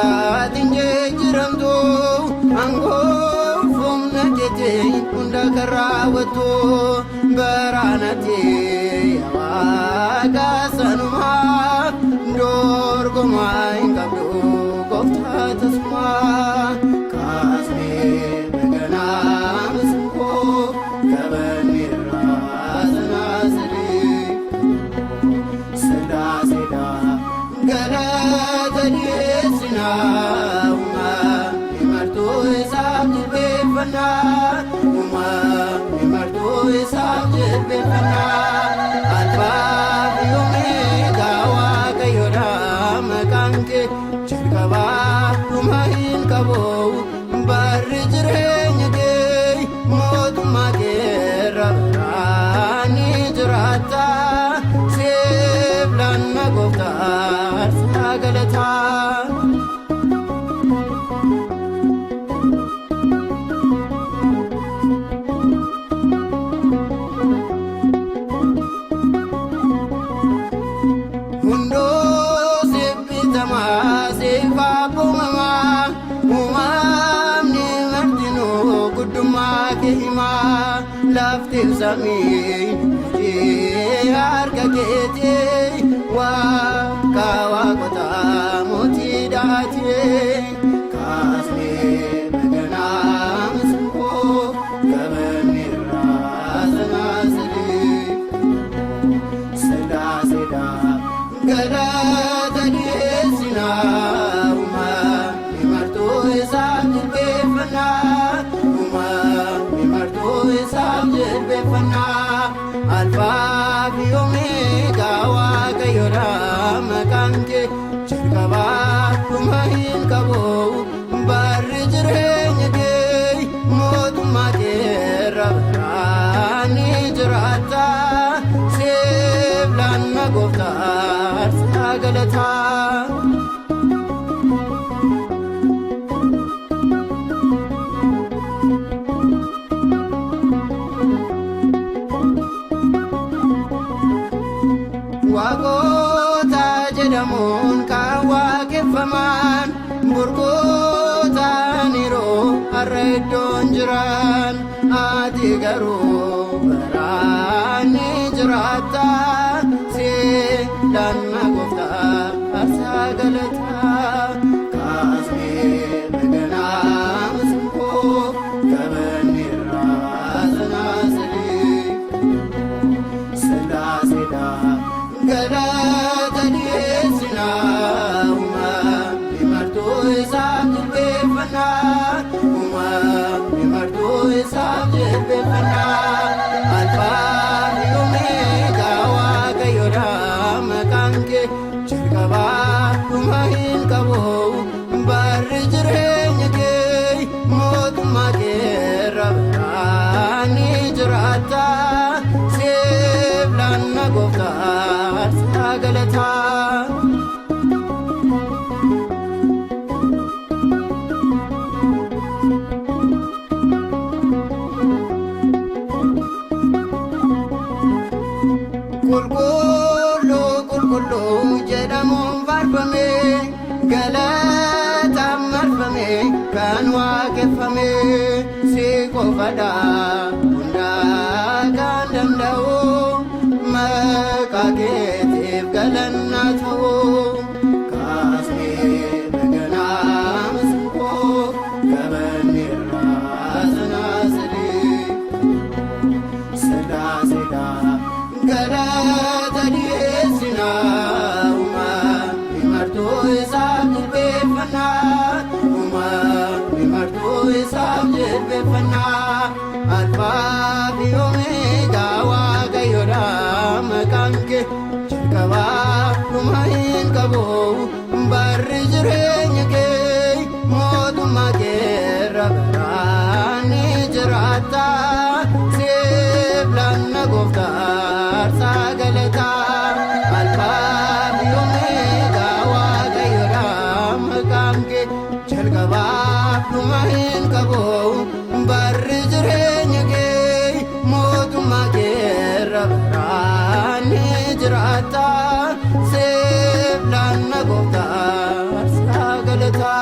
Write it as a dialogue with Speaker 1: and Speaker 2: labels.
Speaker 1: isaatiin jijjiiramtu angoofuun nageetiin hunda kan raawwattu baraanatti waaqa sanumaa dorgomaa hin qabdu gooftaa tasumaa kaasnee beekanaa masinkoo gabanirraa sanaasadii sedaasedaa galata dhiyeessinaa imartuu isaaf jilbeeffannaa imartuu isaaf jilbeeffannaa alfaa fi omeegaa waaqayyoodha maqaan kee jalqabaa dhuma hin qabu barri jireenya kee mootummaa keerra baraan ni jiraata siif laanna gooftaa sagalataa. Lafti samii harka keetii waaqa waaqotaa mootii daatee kaasnee beekanaa masinkoo gabanirraa sanaasadii sedaasedaa galata dhiyeessinaa imartuu isaaf jilbeeffannaa alfaa fi omeegaa waaqayyoodha maqaan kee jalqabaa dhuma hin qabu barri jireenya kee mootummaa keerra baraan ni jiraata siif laanna gooftaa sagalataa. Waaqota jedhamuun kan waaqeffaman burqootaan yeroo har'a iddoon jiran ati garuu baraan ni jiraata siif laanna gooftaa sagalataa kaasnee beekanaa masinkoo gabanirraa sanaasadii sedaasedaa galata dhiyeessinaa imartuu isaaf jilbeeffannaa imartuu isaaf jilbeeffannaa alfaa fi omeegaa waaqayyoodha maqaan kee jalqabaa dhuma hin qabu barri jireenya kee mootummaa keerra baraan ni jiraata siif laanna gooftaa sagalataa. Qulqulluu qulqulluu jedhamuun faarfame galataan marfame kan waaqeffame si qofadha hundaa kan danda'u maqaa keetiif galannaa ta'u kaasnee beekanaa masinkoo gabanirraa sanaasadii sedaasedaa galata dhiyeessinaa imartuu isaaf jilbeeffannaa imartuu isaaf jilbeeffannaa alfaa fi omeegaa waaqayyoodha maqaan kee jalqabaa dhuma hin qabu barri jireenya kee mootummaa keerra baraan ni jiraata siif laanna gooftaa sagalataa alfaa fi omeegaa waaqayyoodha maqaan kee jalqabaa dhuma hin qabu barri jireenya kee mootummaa keerra baraan ni jiraata siif laanna gooftaa sagalataa.